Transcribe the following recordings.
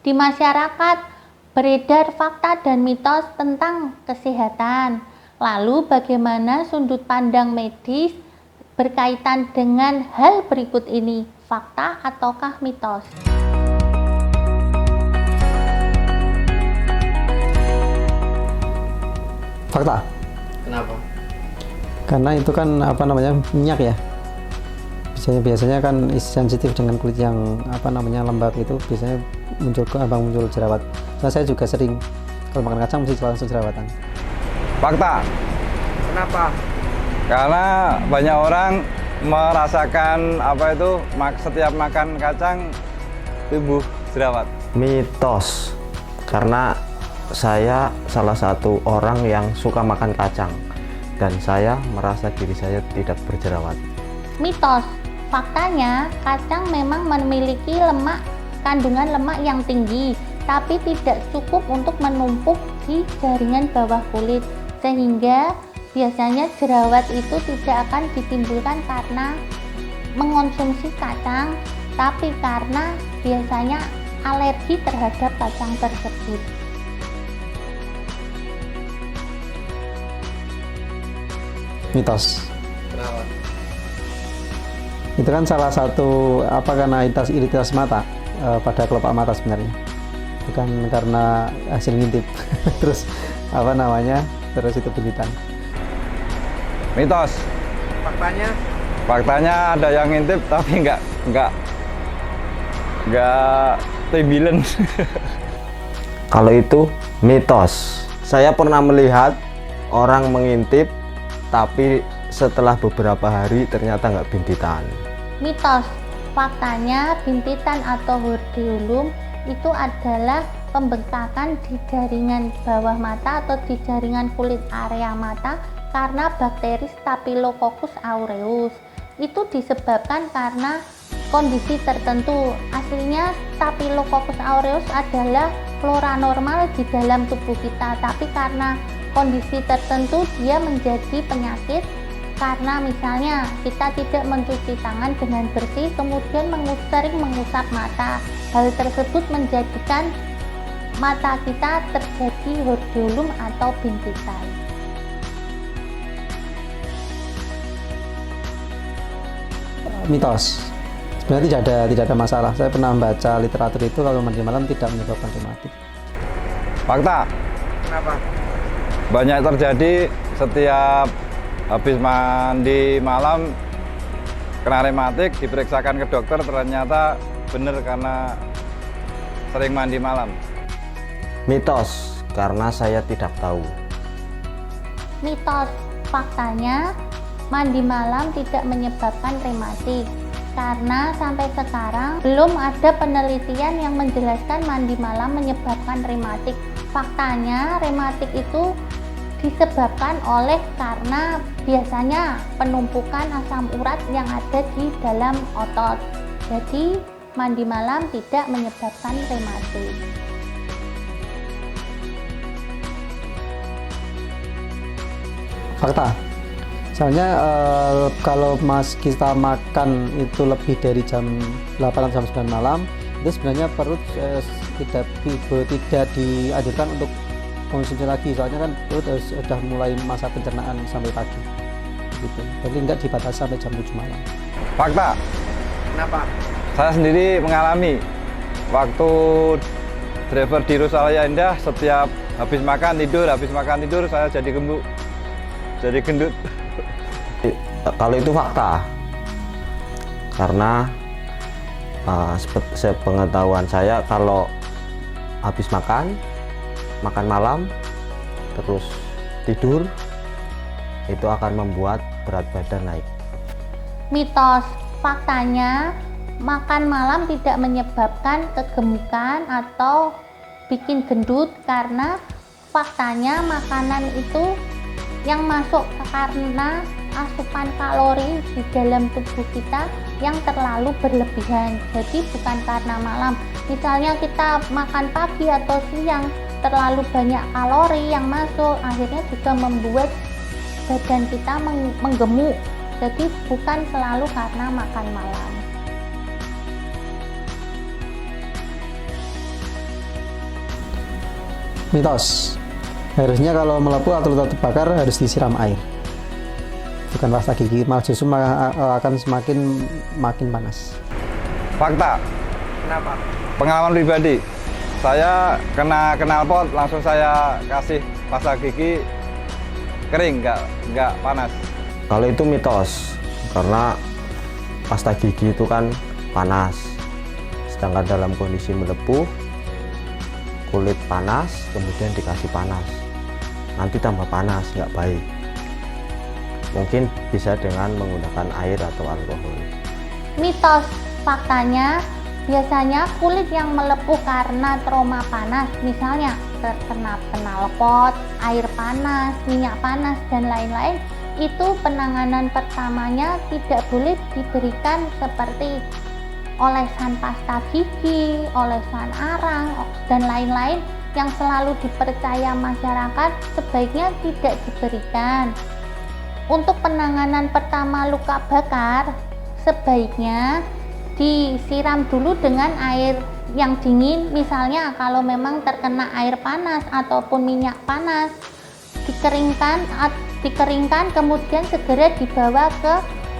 Di masyarakat beredar fakta dan mitos tentang kesehatan. Lalu bagaimana sudut pandang medis berkaitan dengan hal berikut ini? Fakta ataukah mitos? Fakta. Kenapa? Karena itu kan minyak ya. Biasanya kan sensitif dengan kulit yang lembab, itu biasanya muncul jerawat. Soalnya saya juga sering kalau makan kacang mesti langsung jerawatan. Fakta. Kenapa? Karena banyak orang merasakan setiap makan kacang tumbuh jerawat. Mitos. Karena saya salah satu orang yang suka makan kacang dan saya merasa diri saya tidak berjerawat. Mitos. Faktanya, kacang memang memiliki kandungan lemak yang tinggi, tapi tidak cukup untuk menumpuk di jaringan bawah kulit, sehingga biasanya jerawat itu tidak akan ditimbulkan karena mengonsumsi kacang, tapi karena biasanya alergi terhadap kacang tersebut. Mitos. Kenapa? Itu kan salah satu karena iritasi mata pada kelopak mata sebenarnya. Bukan karena hasil ngintip. Terus terus itu bintitan. Mitos. Faktanya? Faktanya ada yang ngintip tapi nggak timbilen. Kalau itu mitos. Saya pernah melihat orang mengintip tapi setelah beberapa hari ternyata nggak bintitan. Mitos. Faktanya, bintitan atau hordeolum itu adalah pembengkakan di jaringan bawah mata atau di jaringan kulit area mata karena bakteri Staphylococcus aureus. Itu disebabkan karena kondisi tertentu. Aslinya Staphylococcus aureus adalah flora normal di dalam tubuh kita, tapi karena kondisi tertentu dia menjadi penyakit karena misalnya kita tidak mencuci tangan dengan bersih, kemudian sering mengusap mata. Hal tersebut menjadikan mata kita terjadi hordeolum atau bintitan. Mitos. Sebenarnya tidak ada masalah. Saya pernah membaca literatur itu kalau mandi malam tidak menyebabkan rematik. Fakta. Kenapa? Banyak terjadi setiap habis mandi malam kena rematik, diperiksakan ke dokter ternyata benar karena sering mandi malam. Mitos. Karena saya tidak tahu. Mitos. Faktanya, mandi malam tidak menyebabkan rematik karena sampai sekarang belum ada penelitian yang menjelaskan mandi malam menyebabkan rematik. Faktanya, rematik itu disebabkan karena biasanya penumpukan asam urat yang ada di dalam otot. Jadi mandi malam tidak menyebabkan rematik. Fakta. Soalnya kalau kita makan itu lebih dari jam 8 atau jam 9 malam, itu sebenarnya perut tidak dianjurkan untuk konsumsi lagi, soalnya kan perut sudah mulai masa pencernaan sampai pagi gitu. Jadi enggak dibatasi sampai jam 7 malam. Fakta. Kenapa? Saya sendiri mengalami waktu driver di Rusalaya Indah, setiap habis makan tidur saya jadi gemuk, jadi gendut. Kalau itu fakta. Karena sepengetahuan saya kalau habis makan malam terus tidur itu akan membuat berat badan naik. Mitos. Faktanya, makan malam tidak menyebabkan kegemukan atau bikin gendut karena faktanya makanan itu yang masuk karena asupan kalori di dalam tubuh kita yang terlalu berlebihan. Jadi bukan karena malam. Misalnya kita makan pagi atau siang terlalu banyak kalori yang masuk, akhirnya juga membuat badan kita menggemuk. Jadi bukan selalu karena makan malam. Mitos. Harusnya kalau melepuh atau luka terbakar harus disiram air. Bukan pasta gigi, malah justru akan makin panas. Fakta. Kenapa? Pengalaman pribadi. Saya kena knalpot, langsung saya kasih pasta gigi kering, nggak panas. Kalau itu mitos, karena pasta gigi itu kan panas, sedangkan dalam kondisi melepuh, kulit panas, kemudian dikasih panas, nanti tambah panas, nggak baik. Mungkin bisa dengan menggunakan air atau alkohol. Mitos. Faktanya, biasanya kulit yang melepuh karena trauma panas, misalnya terkena knalpot, air panas, minyak panas, dan lain-lain, itu penanganan pertamanya tidak boleh diberikan seperti olesan pasta gigi, olesan arang, dan lain-lain yang selalu dipercaya masyarakat sebaiknya tidak diberikan. Untuk penanganan pertama luka bakar, sebaiknya disiram dulu dengan air yang dingin. Misalnya kalau memang terkena air panas ataupun minyak panas, dikeringkan kemudian segera dibawa ke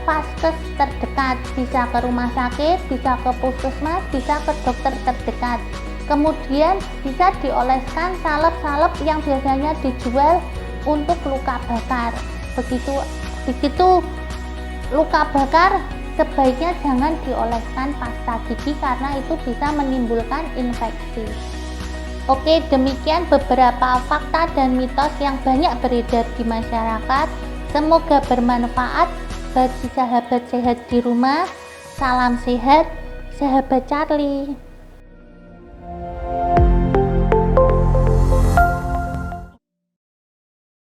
vaskes terdekat, bisa ke rumah sakit, bisa ke puskesmas, bisa ke dokter terdekat. Kemudian bisa dioleskan salep-salep yang biasanya dijual untuk luka bakar. Begitu luka bakar, sebaiknya jangan dioleskan pasta gigi karena itu bisa menimbulkan infeksi. Oke, demikian beberapa fakta dan mitos yang banyak beredar di masyarakat. Semoga bermanfaat bagi sahabat sehat di rumah. Salam sehat, sahabat Charlie.